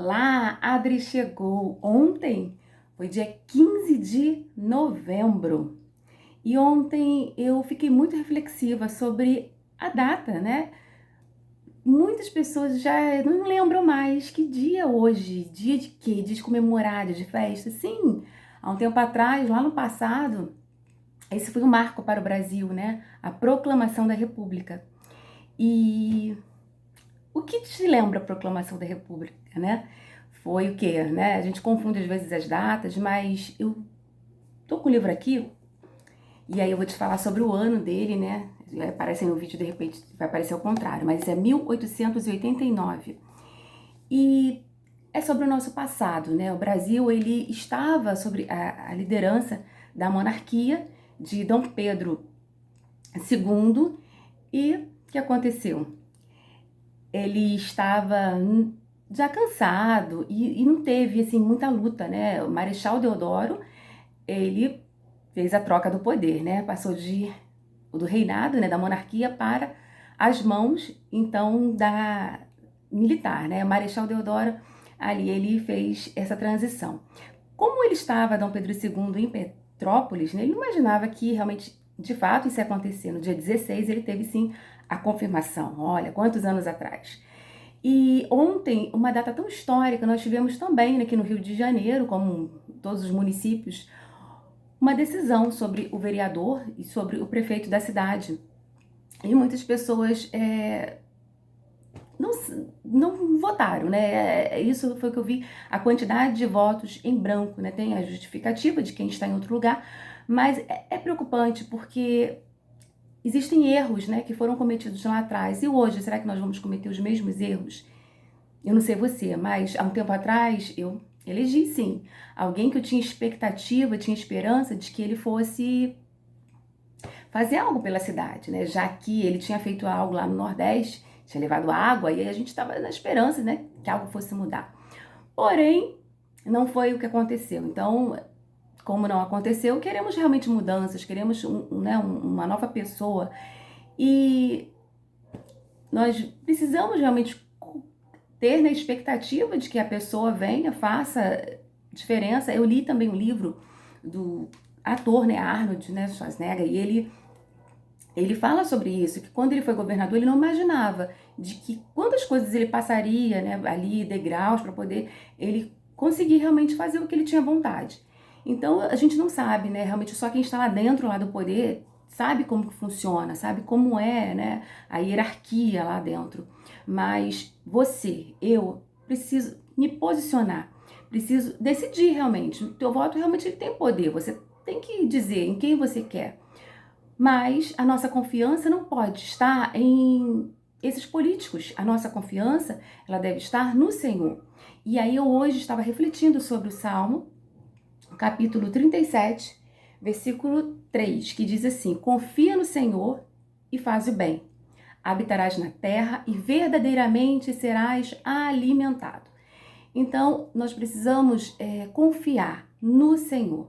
Olá, Adri chegou. Ontem foi dia 15 de novembro e ontem eu fiquei muito reflexiva sobre a data, né? Muitas pessoas já não lembram mais que dia é hoje, dia de quê? Dia de comemorar, dia de festa? Sim, há um tempo atrás, lá no passado, esse foi um marco para o Brasil, né? A proclamação da República. E o que te lembra a proclamação da República, né? Foi o quê, né? A gente confunde às vezes as datas, mas eu tô com o livro aqui e aí eu vou te falar sobre o ano dele, né? Aparece no vídeo, de repente vai aparecer ao contrário, mas é 1889. E é sobre o nosso passado, né? O Brasil, ele estava sobre a liderança da monarquia de Dom Pedro II e o que aconteceu? Ele estava já cansado e não teve assim muita luta, né? O Marechal Deodoro, ele fez a troca do poder, né? Passou do reinado, né, da monarquia para as mãos então da militar, né? O Marechal Deodoro ali ele fez essa transição. Como ele estava Dom Pedro II em Petrópolis, né, ele não imaginava que realmente de fato isso ia acontecer. No dia 16 ele teve sim a confirmação. Olha, quantos anos atrás. E ontem, uma data tão histórica, nós tivemos também aqui no Rio de Janeiro, como todos os municípios, uma decisão sobre o vereador e sobre o prefeito da cidade. E muitas pessoas não, não votaram, né? Isso foi o que eu vi, a quantidade de votos em branco, né? Tem a justificativa de quem está em outro lugar, mas é preocupante porque existem erros, né, que foram cometidos lá atrás. E hoje, será que nós vamos cometer os mesmos erros? Eu não sei você, mas há um tempo atrás eu elegi sim alguém que eu tinha expectativa, tinha esperança de que ele fosse fazer algo pela cidade, né? Já que ele tinha feito algo lá no Nordeste, tinha levado água e aí a gente estava na esperança, né, que algo fosse mudar. Porém, não foi o que aconteceu. Então, como não aconteceu, queremos realmente mudanças, queremos uma nova pessoa e nós precisamos realmente ter na expectativa de que a pessoa venha, faça diferença. Eu li também um livro do ator, né, Arnold, né, Schwarzenegger, e ele fala sobre isso, que quando ele foi governador, ele não imaginava de que quantas coisas ele passaria, né, ali, degraus, para poder ele conseguir realmente fazer o que ele tinha vontade. Então, a gente não sabe, né, realmente só quem está lá dentro, lá do poder, sabe como que funciona, sabe como é, né, a hierarquia lá dentro. Mas você, eu, preciso me posicionar, preciso decidir realmente. O teu voto realmente ele tem poder, você tem que dizer em quem você quer. Mas a nossa confiança não pode estar em esses políticos. A nossa confiança, ela deve estar no Senhor. E aí eu hoje estava refletindo sobre o Salmo, capítulo 37, versículo 3, que diz assim: confia no Senhor e faz o bem. Habitarás na terra e verdadeiramente serás alimentado. Então, nós precisamos confiar no Senhor.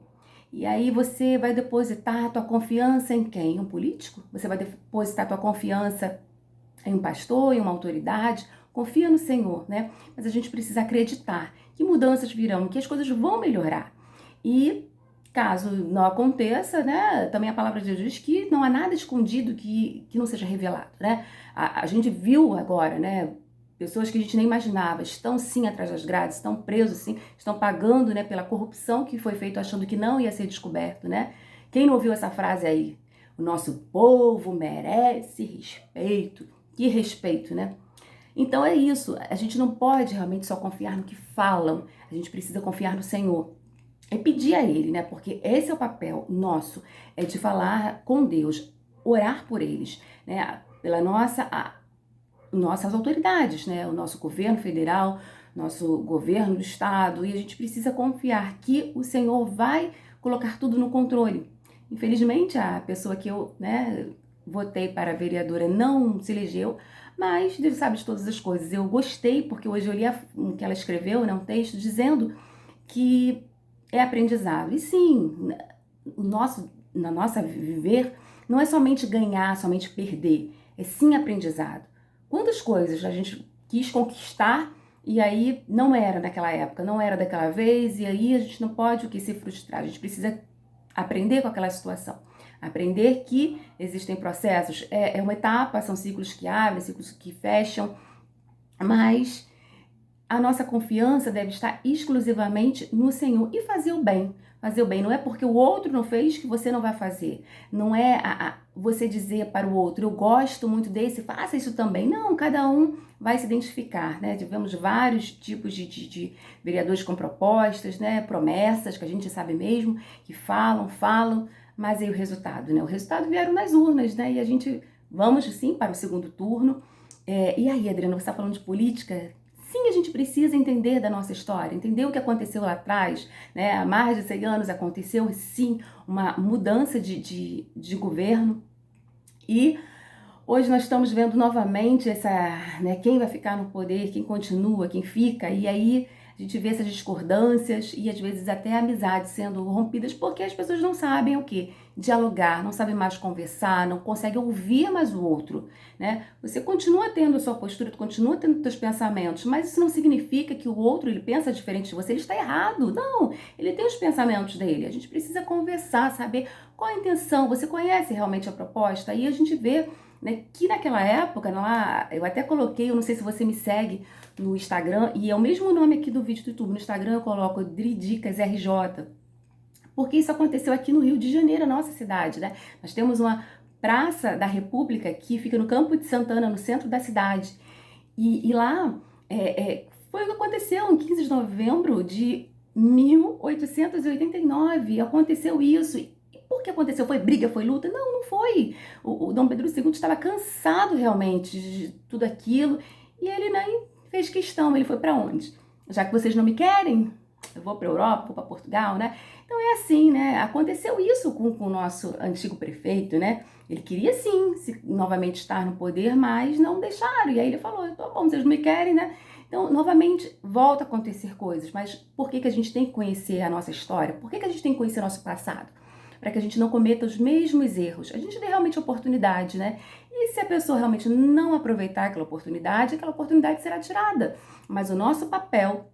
E aí você vai depositar a tua confiança em quem? Em um político? Você vai depositar a tua confiança em um pastor, em uma autoridade? Confia no Senhor, né? Mas a gente precisa acreditar que mudanças virão, que as coisas vão melhorar. E caso não aconteça, né? Também a palavra de Deus diz que não há nada escondido que não seja revelado, né? A gente viu agora, né? Pessoas que a gente nem imaginava estão sim atrás das grades, estão presos sim, estão pagando, né, pela corrupção que foi feita achando que não ia ser descoberto, né? Quem não ouviu essa frase aí? O nosso povo merece respeito. Que respeito, né? Então é isso, a gente não pode realmente só confiar no que falam, a gente precisa confiar no Senhor. E pedir a Ele, né? Porque esse é o papel nosso, é de falar com Deus, orar por eles, né? Pela nossas autoridades, né? O nosso governo federal, nosso governo do estado, e a gente precisa confiar que o Senhor vai colocar tudo no controle. Infelizmente, a pessoa que eu, né, votei para vereadora não se elegeu, mas Deus sabe de todas as coisas. Eu gostei porque hoje eu li o que ela escreveu, né, um texto dizendo que é aprendizado. E sim, na nossa viver não é somente ganhar, somente perder, é sim aprendizado. Quantas coisas a gente quis conquistar e aí não era naquela época, não era daquela vez, e aí a gente não pode o que se frustrar, a gente precisa aprender com aquela situação. Aprender que existem processos, é uma etapa, são ciclos que abrem, ciclos que fecham, mas a nossa confiança deve estar exclusivamente no Senhor e fazer o bem. Fazer o bem não é porque o outro não fez que você não vai fazer. Não é você dizer para o outro, eu gosto muito desse, faça isso também. Não, cada um vai se identificar, né? Tivemos vários tipos de vereadores com propostas, né? Promessas que a gente sabe mesmo, que falam, mas aí o resultado, né? O resultado vieram nas urnas, né? E a gente vamos sim para o segundo turno. E aí, Adriana, você está falando de política? Sim, a gente precisa entender da nossa história, entender o que aconteceu lá atrás, né? Há mais de 100 anos aconteceu, sim, uma mudança de governo e hoje nós estamos vendo novamente né, quem vai ficar no poder, quem continua, quem fica, e aí a gente vê essas discordâncias e às vezes até amizades sendo rompidas porque as pessoas não sabem o quê? Dialogar, não sabem mais conversar, não conseguem ouvir mais o outro, né? Você continua tendo a sua postura, continua tendo os seus pensamentos, mas isso não significa que o outro ele pensa diferente de você, ele está errado. Não, ele tem os pensamentos dele. A gente precisa conversar, saber qual a intenção. Você conhece realmente a proposta? Aí a gente vê, né, que naquela época, lá, eu até coloquei, eu não sei se você me segue no Instagram, e é o mesmo nome aqui do vídeo do YouTube, no Instagram eu coloco Dridicas RJ, porque isso aconteceu aqui no Rio de Janeiro, a nossa cidade, né? Nós temos uma Praça da República que fica no Campo de Santana, no centro da cidade, e lá foi o que aconteceu em 15 de novembro de 1889, aconteceu isso. Por que aconteceu? Foi briga, foi luta? Não, não foi. O Dom Pedro II estava cansado realmente de tudo aquilo e ele nem fez questão. Ele foi para onde? Já que vocês não me querem, eu vou para a Europa, vou para Portugal, né? Então é assim, né? Aconteceu isso com o nosso antigo prefeito, né? Ele queria sim novamente estar no poder, mas não deixaram. E aí ele falou, tá bom, vocês não me querem, né? Então, novamente, volta a acontecer coisas. Mas por que a gente tem que conhecer a nossa história? Por que a gente tem que conhecer o nosso passado? Para que a gente não cometa os mesmos erros. A gente dê realmente oportunidade, né? E se a pessoa realmente não aproveitar aquela oportunidade será tirada. Mas o nosso papel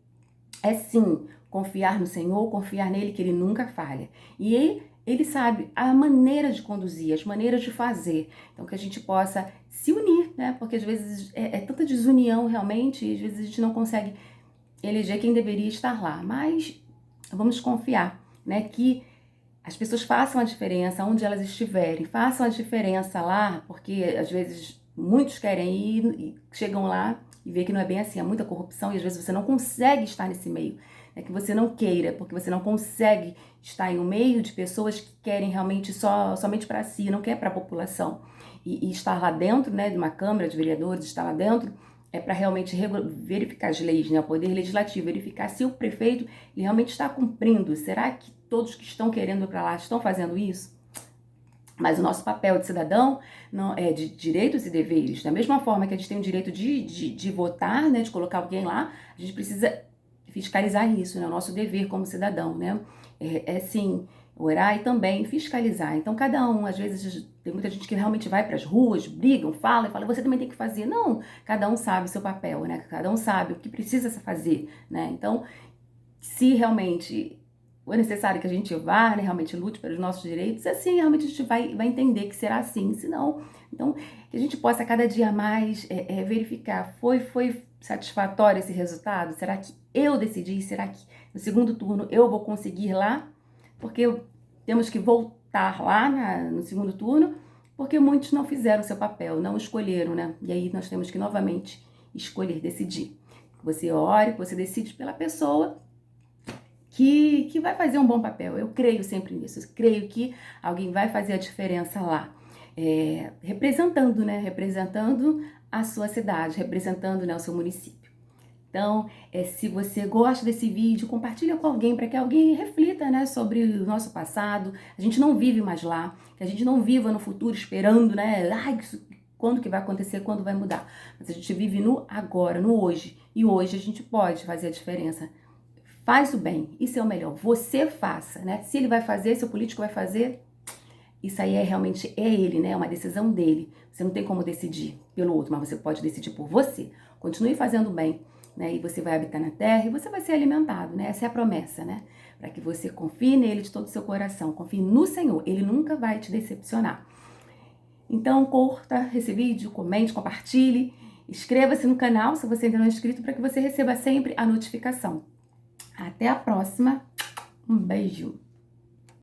é sim confiar no Senhor, confiar nele que ele nunca falha. E ele sabe a maneira de conduzir, as maneiras de fazer. Então que a gente possa se unir, né? Porque às vezes é tanta desunião realmente, e às vezes a gente não consegue eleger quem deveria estar lá. Mas vamos confiar, né? Que as pessoas façam a diferença onde elas estiverem, façam a diferença lá, porque às vezes muitos querem ir e chegam lá e vê que não é bem assim, há muita corrupção e às vezes você não consegue estar nesse meio. É que você não queira, porque você não consegue estar em um meio de pessoas que querem realmente somente para si, não quer para a população. E estar lá dentro, né, de uma Câmara de Vereadores, estar lá dentro é para realmente verificar as leis, né, o Poder Legislativo, verificar se o prefeito ele realmente está cumprindo. Será que todos que estão querendo ir para lá estão fazendo isso? Mas o nosso papel de cidadão não é de direitos e deveres. Da mesma forma que a gente tem o direito de votar, né, de colocar alguém lá, a gente precisa fiscalizar isso, né, o nosso dever como cidadão, né? Sim, orar e também fiscalizar. Então, cada um, às vezes, tem muita gente que realmente vai para as ruas, brigam, fala, você também tem que fazer. Não, cada um sabe o seu papel, né? Cada um sabe o que precisa fazer, né? Então, se realmente for necessário que a gente vá, né, realmente lute pelos nossos direitos, assim realmente a gente vai entender que será assim, senão, então, que a gente possa cada dia mais verificar, foi satisfatório esse resultado? Será que eu decidi? Será que no segundo turno eu vou conseguir lá? Porque temos que voltar lá no segundo turno, porque muitos não fizeram o seu papel, não escolheram, né? E aí nós temos que novamente escolher, decidir. Você ore, você decide pela pessoa que vai fazer um bom papel. Eu creio sempre nisso. Eu creio que alguém vai fazer a diferença lá. Representando, né? Representando a sua cidade, representando, né, o seu município. Então, se você gosta desse vídeo, compartilha com alguém para que alguém reflita, né, sobre o nosso passado. A gente não vive mais lá, que a gente não viva no futuro esperando, né, quando que vai acontecer, quando vai mudar. Mas a gente vive no agora, no hoje. E hoje a gente pode fazer a diferença. Faz o bem, isso é o melhor. Você faça, né? Se ele vai fazer, se o político vai fazer, isso aí realmente ele, né? É uma decisão dele. Você não tem como decidir pelo outro, mas você pode decidir por você. Continue fazendo bem, né? E você vai habitar na terra e você vai ser alimentado, né? Essa é a promessa, né? Para que você confie nele de todo o seu coração, confie no Senhor, ele nunca vai te decepcionar. Então, curta esse vídeo, comente, compartilhe, inscreva-se no canal se você ainda não é inscrito para que você receba sempre a notificação. Até a próxima, um beijo!